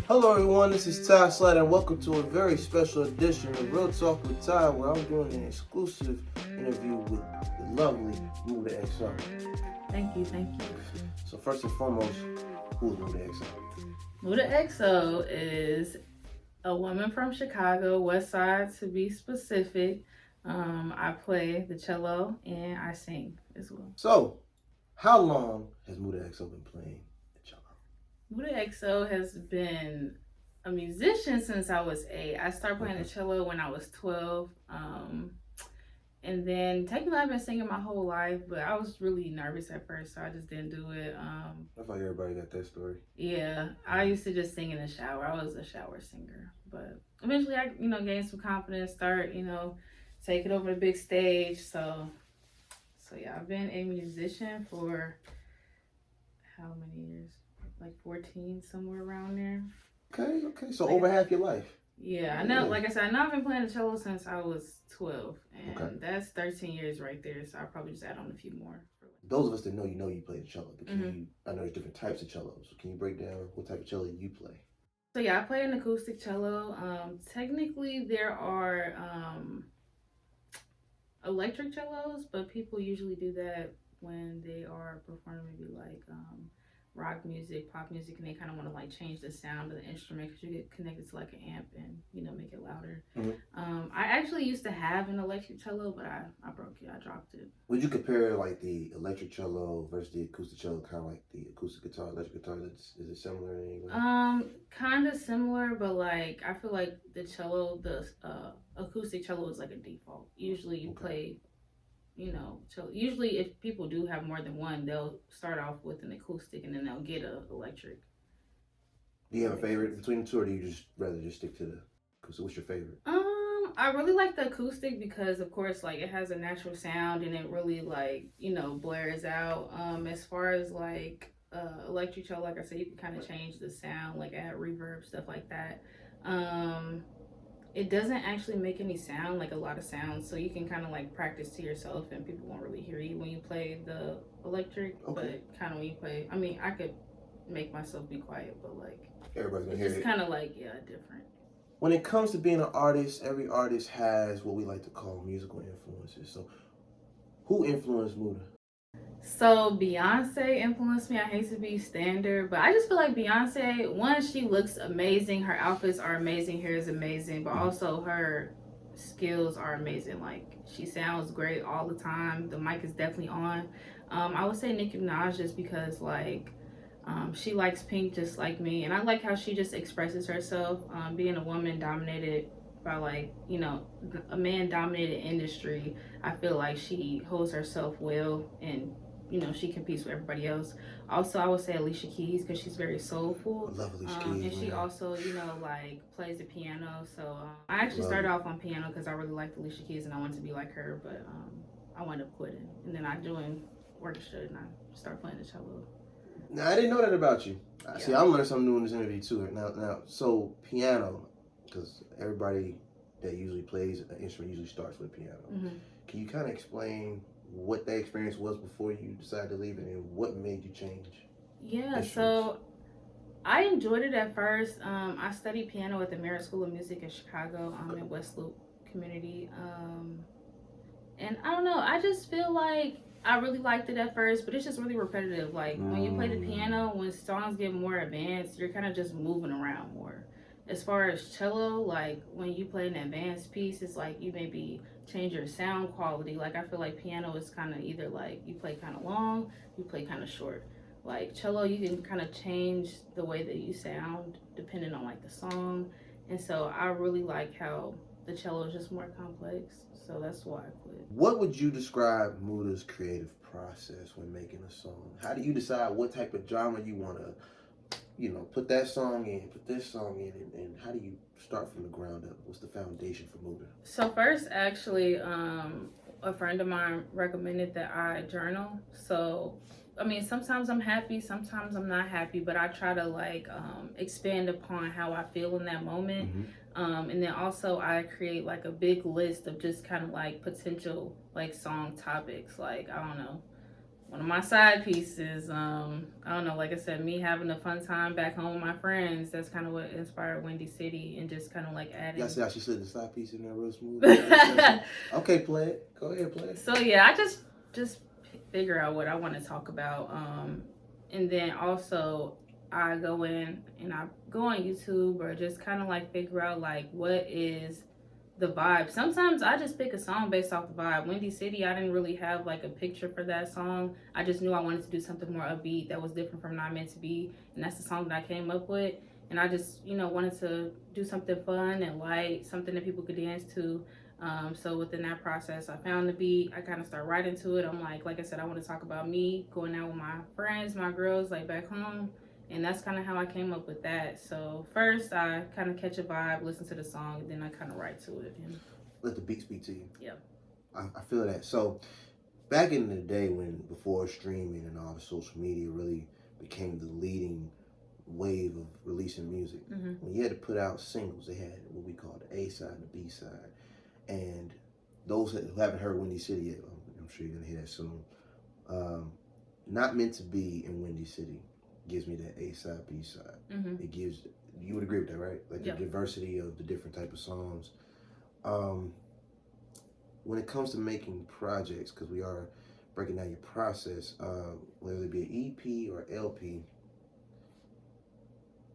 Hello everyone, this is Ty Slatter and welcome to a very special edition of Real Talk with Ty, where I'm doing an exclusive interview with the lovely Mooda XO. Thank you. So first and foremost, who's Mooda XO? Mooda XO is a woman from Chicago, West Side to be specific. I play the cello and I sing as well. So, how long has Mooda XO been playing the cello? Mooda XO has been a musician since I was 8. I started playing the cello when I was 12. And then technically I've been singing my whole life, but I was really nervous at first, so I just didn't do it. I thought everybody got that story. Yeah, I used to just sing in the shower. I was a shower singer, but eventually I, gained some confidence, start, taking over the big stage. So yeah, I've been a musician for how many years? Like 14, somewhere around there. Okay. So over half your life. Yeah, I know. Like I said, I've been playing the cello since I was 12, and that's 13 years right there. So I'll probably just add on a few more. Those of us that know you play the cello, but I know there's different types of cellos. So can you break down what type of cello you play? So yeah, I play an acoustic cello. Technically, there are electric cellos, but people usually do that when they are performing maybe like rock music, pop music, and they kind of want to like change the sound of the instrument because you get connected to like an amp and make it louder. I actually used to have an electric cello, but I broke it. I dropped it. Would you compare like the electric cello versus the acoustic cello, kind of like the acoustic guitar, electric guitar? Is it similar in any way? Kind of similar, but like I feel like the cello, the acoustic cello is like a default. Usually you play. So usually if people do have more than one, they'll start off with an acoustic and then they'll get a electric. Do you have a favorite between the two, or do you just rather just stick to the acoustic? What's your favorite? I really like the acoustic because of course like it has a natural sound and it really like, blares out. As far as like electric cello, like I said, you can kind of change the sound, like add reverb, stuff like that. It doesn't actually make any sound, like a lot of sounds, so you can kind of like practice to yourself and people won't really hear you when you play the electric, but kind of when you play, I mean, I could make myself be quiet, but like everybody's gonna hear it. It's kind of like, yeah, different. When it comes to being an artist, every artist has what we like to call musical influences. So who influenced Mooda? So Beyonce influenced me. I hate to be standard, but I just feel like Beyonce, one, she looks amazing. Her outfits are amazing. Hair is amazing, but also her skills are amazing. Like she sounds great all the time. The mic is definitely on. I would say Nicki Minaj just because like she likes pink just like me, and I like how she just expresses herself. Being a woman dominated by like a man dominated industry, I feel like she holds herself well and she competes with everybody else. Also, I would say Alicia Keys because she's very soulful. I love Alicia Keys, and she also, like plays the piano. So I actually started off on piano because I really liked Alicia Keys and I wanted to be like her, but I wound up quitting. And then I joined orchestra and I started playing the cello. Now, I didn't know that about you. See, I'm learning something new in this interview too. Now, so piano, because everybody that usually plays an instrument usually starts with piano. Can you kind of explain what that experience was before you decided to leave it and what made you change? Yeah, so I enjoyed it at first. I studied piano at the Merit School of Music in Chicago, in West Loop community. And I don't know, I just feel like I really liked it at first, but it's just really repetitive. Like when you play the piano, when songs get more advanced, you're kind of just moving around more. As far as cello, like when you play an advanced piece, it's like you maybe change your sound quality. Like I feel like piano is kind of either like you play kind of long, you play kind of short. Like cello, you can kind of change the way that you sound depending on like the song. And so I really like how the cello is just more complex. So that's why I quit. What would you describe Mooda's creative process when making a song? How do you decide what type of genre you want to put that song in, put this song in, and how do you start from the ground up? What's the foundation for Mooda? So first, actually, a friend of mine recommended that I journal. So, I mean, sometimes I'm happy, sometimes I'm not happy, but I try to like expand upon how I feel in that moment. And then also I create like a big list of just kind of like potential like song topics. Like, I don't know, one of my side pieces. I don't know, like I said, me having a fun time back home with my friends. That's kind of what inspired Windy City, and just kind of like adding. Y'all see how she slid the side piece in there real smooth? Okay, play it. Go ahead, play it. So yeah, I just figure out what I want to talk about, and then also I go in and I go on YouTube or just kind of like figure out like what is the vibe. Sometimes I just pick a song based off the vibe. Windy City, I didn't really have like a picture for that song. I just knew I wanted to do something more upbeat that was different from Not Meant to Be, and that's the song that I came up with. And I just, wanted to do something fun and light, something that people could dance to. So within that process, I found the beat. I kind of start writing to it. I'm like I said, I want to talk about me going out with my friends, my girls, like back home. And that's kind of how I came up with that. So first, I kind of catch a vibe, listen to the song, and then I kind of write to it. And let the beat speak to you. Yeah. I feel that. So back in the day before streaming and all the social media really became the leading wave of releasing music, when you had to put out singles, they had what we call the A side and the B side. And those who haven't heard Windy City yet, I'm sure you're going to hear that soon. Not Meant to Be in Windy City gives me that A side, B side. It gives, you would agree with that, right? Like the diversity of the different type of songs. When it comes to making projects, because we are breaking down your process, whether it be an EP or LP,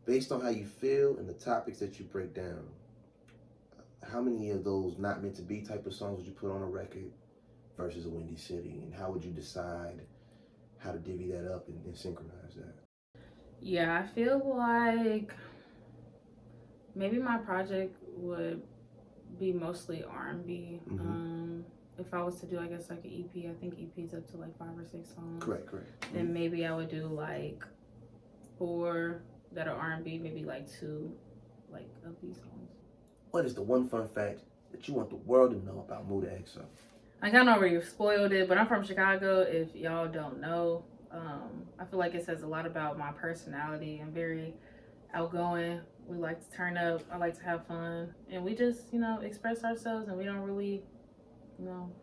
based on how you feel and the topics that you break down, how many of those Not Meant to Be type of songs would you put on a record versus a Windy City, and how would you decide how to divvy that up and synchronize that? Yeah, I feel like maybe my project would be mostly R&B. If I was to do, I guess, like an EP, I think EP's up to like 5 or 6 songs. Correct. Then maybe I would do like 4 that are R&B, maybe like 2 like upbeat songs. What is the one fun fact that you want the world to know about Mooda XO? I kind of already spoiled it, but I'm from Chicago. If y'all don't know, I feel like it says a lot about my personality. I'm very outgoing. We like to turn up. I like to have fun, and we just, express ourselves, and we don't really,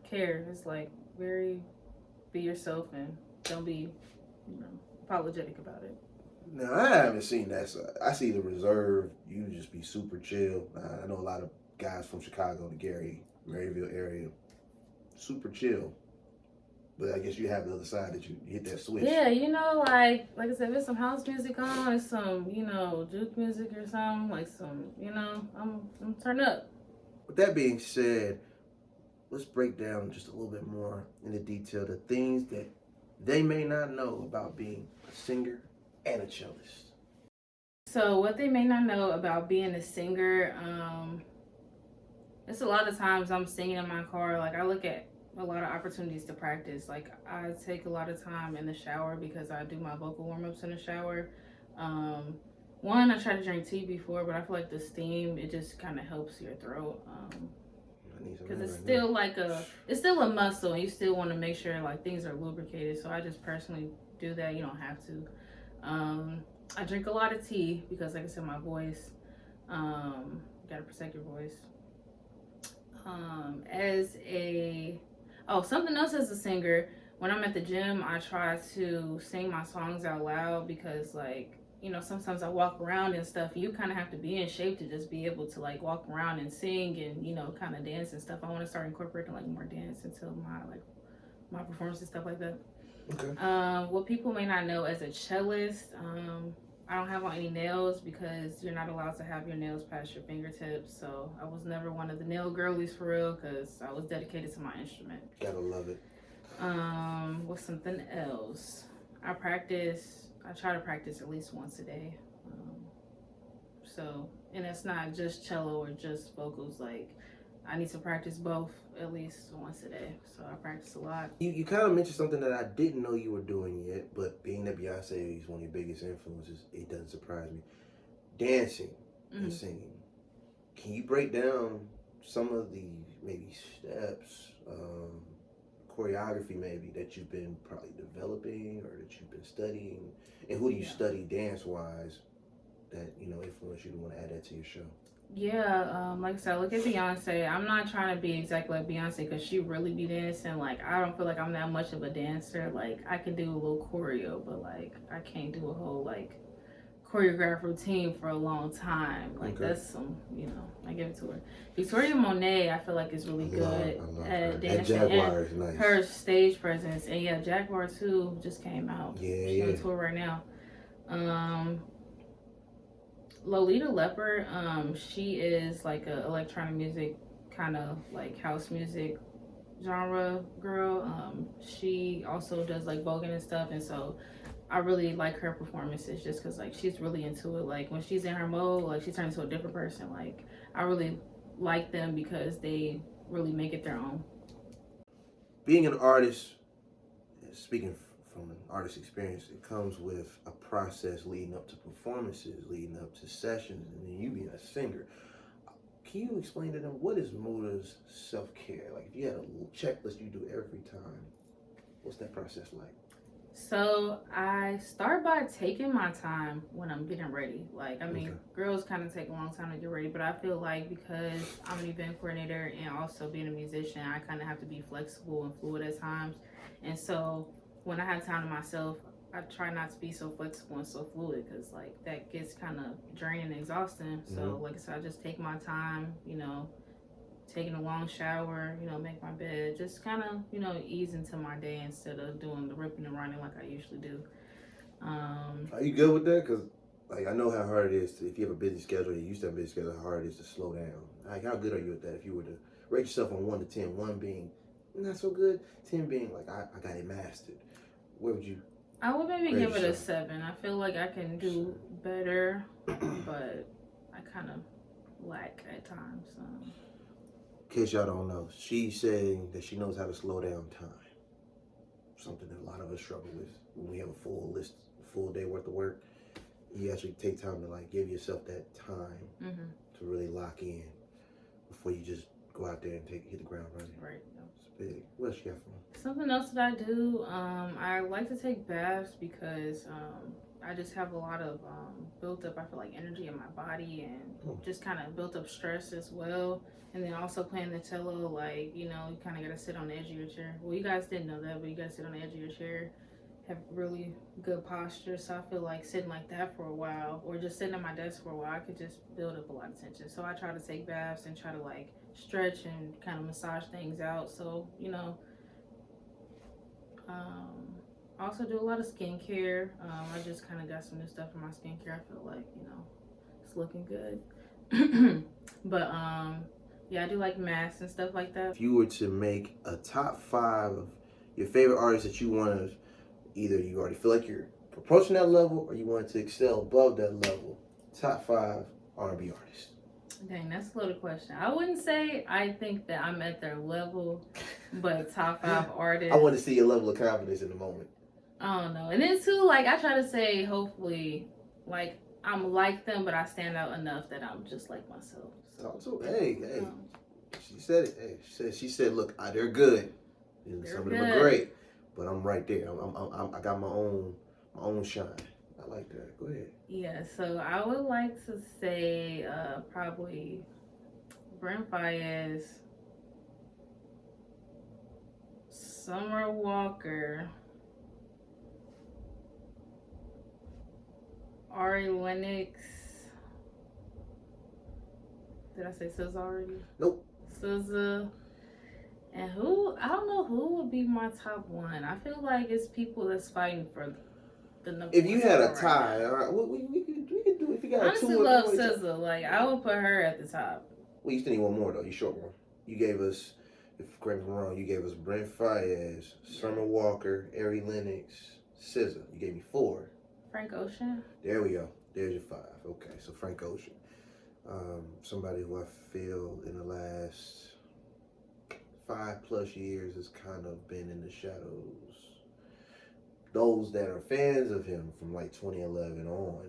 care. It's like very be yourself and don't be, apologetic about it. Now, I haven't seen that side. I see the reserve. You just be super chill. I know a lot of guys from Chicago, the Garyville area, super chill. But I guess you have the other side that you hit that switch. Yeah, like I said, if there's some house music on, it's some, juke music or something, like some, I'm turn up. With that being said, let's break down just a little bit more into detail the things that they may not know about being a singer and a cellist. So what they may not know about being a singer, it's a lot of times I'm singing in my car. Like I look at a lot of opportunities to practice. Like I take a lot of time in the shower because I do my vocal warm-ups in the shower. One, I tried to drink tea before, but I feel like the steam, it just kind of helps your throat. Because it's still it's still a muscle, and you still want to make sure like things are lubricated. So I just personally do that. You don't have to. I drink a lot of tea because, like I said, my voice, gotta protect your voice. Something else as a singer, when I'm at the gym, I try to sing my songs out loud because, like, sometimes I walk around and stuff. You kind of have to be in shape to just be able to, like, walk around and sing and, kind of dance and stuff. I want to start incorporating, like, more dance into my performance and stuff like that. Okay. What people may not know as a cellist, I don't have on any nails because you're not allowed to have your nails past your fingertips. So I was never one of the nail girlies for real because I was dedicated to my instrument. Gotta love it. What's something else? I try to practice at least once a day. And it's not just cello or just vocals. Like I need to practice both at least once a day. So I practice a lot. You kind of mentioned something that I didn't know you were doing yet, but being that Beyonce is one of your biggest influences, it doesn't surprise me. Dancing and singing. Can you break down some of the maybe steps, choreography maybe that you've been probably developing or that you've been studying? And who do you study dance-wise that, influence you to want to add that to your show? Yeah, like I said, look at Beyonce. I'm not trying to be exactly like Beyonce because she really be dancing. Like, I don't feel like I'm that much of a dancer. Like, I can do a little choreo, but like, I can't do a whole like choreographed routine for a long time. Like, Okay. that's some, I give it to her. Victoria Monet, I feel like is really good I love at her. That dancing Jaguar and is nice. her stage presence. And yeah, Jaguar too just came out. Yeah, She's on tour right now. Lolita Leopard, she is like a electronic music kind of like house music genre girl. She also does like voguing and stuff, and so I really like her performances just because like she's really into it. Like when she's in her mode, like she turns into a different person. Like I really like them because they really make it their own. Being an artist, speaking from an artist experience, it comes with a process leading up to performances, leading up to sessions, and then you being a singer. Can you explain to them what is Mooda's self-care? Like if you had a little checklist you do every time, what's that process like? So I start by taking my time when I'm getting ready. Like, I mean, girls kind of take a long time to get ready, but I feel like because I'm an event coordinator and also being a musician, I kind of have to be flexible and fluid at times. And so when I have time to myself, I try not to be so flexible and so fluid because like that gets kind of draining and exhausting. So like I said, I just take my time, taking a long shower, make my bed, just kind of, ease into my day instead of doing the ripping and running like I usually do. Are you good with that? Because like I know how hard it is to, if you have a busy schedule, you used to have a busy schedule, how hard it is to slow down. Like how good are you at that? If you were to rate yourself on 1 to 10, 1 being not so good, 10 being like I got it mastered, where would you? I would maybe give it a 7. I feel like I can do better, but I kind of lack at times. In case y'all don't know, she's saying that she knows how to slow down time. Something that a lot of us struggle with when we have a full day worth of work. You actually take time to like give yourself that time to really lock in before you just go out there and hit the ground running. Right. It's big. What else you got for me? Something else that I do, I like to take baths because I just have a lot of built up, I feel like, energy in my body and just kind of built up stress as well. And then also playing the cello, like, you kind of got to sit on the edge of your chair. Well, you guys didn't know that, but you got to sit on the edge of your chair, have really good posture. So I feel like sitting like that for a while or just sitting at my desk for a while, I could just build up a lot of tension. So I try to take baths and try to like stretch and kind of massage things out. So, I also do a lot of skincare. I just kind of got some new stuff for my skincare. I feel like, it's looking good. But, yeah, I do like masks and stuff like that. If you were to make a top 5 of your favorite artists that you want to, either you already feel like you're approaching that level or you want to excel above that level, top 5 R&B artists. Dang, that's a loaded question. I wouldn't say I think that I'm at their level, but top 5 artists. I want to see your level of confidence in the moment. I don't know. And then too, like I try to say, hopefully, like I'm like them, but I stand out enough that I'm just like myself. So hey, she said it. Hey, she said, look, they're good. Some of them are great, but I'm right there. I got my own shine. I like that. Go ahead. Yeah, so I would like to say probably Brent Fayez, Summer Walker, Ari Lennox. Did I say SZA already? Nope. SZA. And I don't know who would be my top 1. I feel like it's people that's fighting for the number 1. If you had a tie, all right, we could do if you got honestly, 2 or 3. I honestly love SZA. Like, I would put her at the top. Well, you still need one more, though. You short one. You gave us, if correct me if I'm wrong, you gave us Brent Fayez, Summer Walker, Ari Lennox, SZA. You gave me 4. Frank Ocean. There we go. There's your 5. Okay, so Frank Ocean. Somebody who I feel in the last 5+ years has kind of been in the shadows. Those that are fans of him from like 2011 on,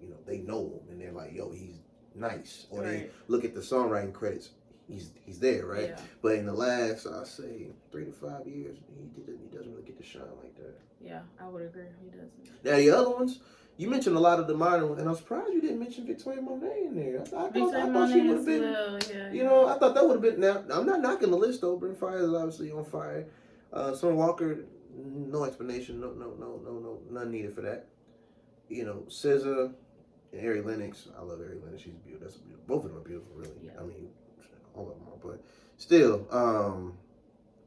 and, they know him and they're like, yo, he's nice. Or they look at the songwriting credits, he's there, right? Yeah. But in the last, I say 3 to 5 years, he doesn't really get to shine like that. Yeah, I would agree. He doesn't. Now the other ones, You mentioned a lot of the modern ones, and I'm surprised you didn't mention Victoria Monet in there. I thought she would have been. Well, yeah, you know, I thought that would have been. Now, I'm not knocking the list though. Brent Fire is obviously on fire. Summer Walker, no explanation, no, none needed for that. You know, SZA and Ari Lennox. I love Ari Lennox. She's beautiful. That's beautiful. Both of them are beautiful, really. Yeah. I mean, all of them are, but still,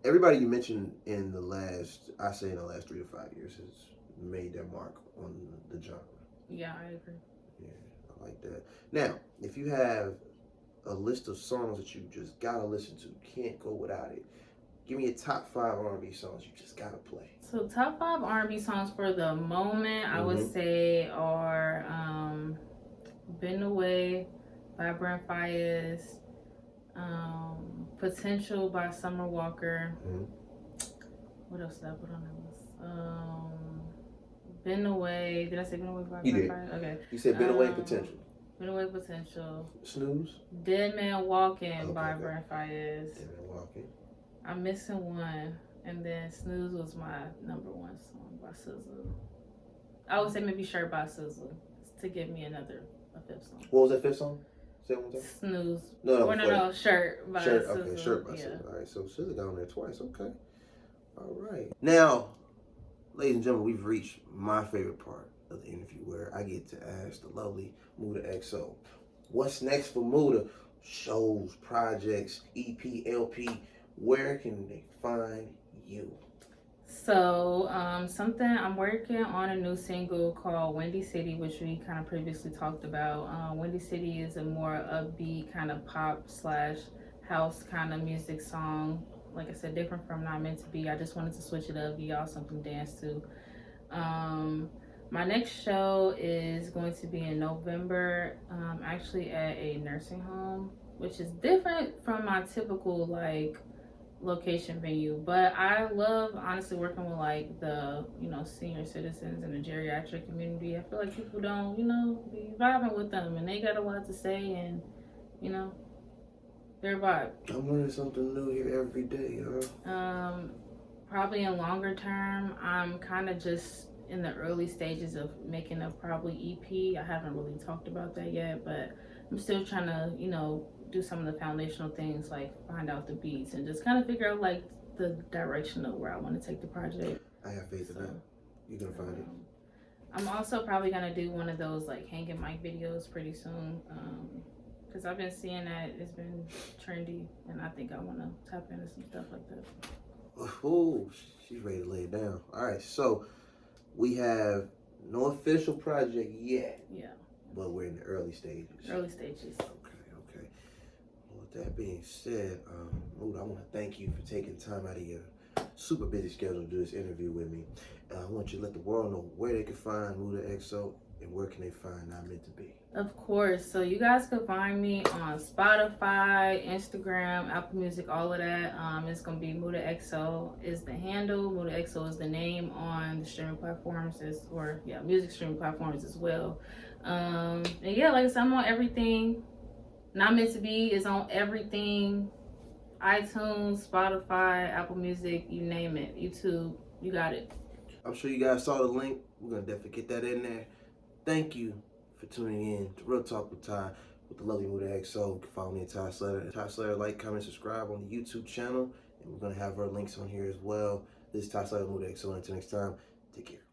everybody you mentioned in the last 3 to 5 years has made their mark on the genre. Yeah, I agree. Yeah, I like that. Now, if you have a list of songs that you just gotta listen to, can't go without it, give me a top 5 R&B songs you just gotta play. So top 5 R&B songs for the moment, I would say are "Been Away" by Brent Fayez, "Potential" by Summer Walker. What else did I put on that list? "Been Away." Did I say "Been Away" by Brent Fayez? Okay. You said "Been Away," "Potential." "Been Away," "Potential." Snooze. "Dead Man Walking" by Brent Fayez. Dead Man Walking. I'm missing one, and then "Snooze" was my number 1 song by SZA. I would say maybe "Shirt" by SZA to give me a 5th song. What was that 5th song? Say it one time. "Snooze." No, "Shirt" by SZA. SZA. "Shirt" by SZA. All right, so SZA got on there twice. Okay. All right. Now, ladies and gentlemen, we've reached my favorite part of the interview where I get to ask the lovely Mooda XO, what's next for Mooda? Shows, projects, EP, LP. Where can they find you? So, I'm working on a new single called "Windy City," which we kind of previously talked about. Windy City is a more upbeat kind of pop / house kind of music song. Like I said, different from Not Meant to Be. I just wanted to switch it up, give y'all something to dance to. My next show is going to be in November, actually at a nursing home, which is different from my typical like location venue, but I love honestly working with like the senior citizens in the geriatric community. I feel like people don't be vibing with them, and they got a lot to say, and their vibe. I'm learning something new here every day, Probably in longer term, I'm kind of just in the early stages of making a probably EP. I haven't really talked about that yet, but I'm still trying to do some of the foundational things, like find out the beats and just kind of figure out like the direction of where I want to take the project. I have faith in that. You're gonna find it. I'm also probably gonna do one of those like hanging mic videos pretty soon, because I've been seeing that it's been trendy, and I think I want to tap into some stuff like that. Oh, she's ready to lay it down. All right, so we have no official project yet. Yeah. But we're in the early stages. Okay. Well, with that being said, Mooda, I want to thank you for taking time out of your super busy schedule to do this interview with me. I want you to let the world know where they can find Mooda XO and where can they find Not Meant to Be. Of course. So you guys can find me on Spotify, Instagram, Apple Music, all of that. It's going to be Mooda XO is the handle. Mooda XO is the name on the streaming platforms, music streaming platforms as well. And yeah, like I said, I'm on everything. Not Meant to Be is on everything. iTunes, Spotify, Apple Music, you name it. YouTube, you got it. I'm sure you guys saw the link. We're going to definitely get that in there. Thank you for tuning in to Real Talk with Ty with the lovely Mooda XO. You can follow me at Ty Slatter. Ty Slatter, like, comment, subscribe on the YouTube channel. And we're going to have our links on here as well. This is Ty Slatter, Mooda XO. Until next time, take care.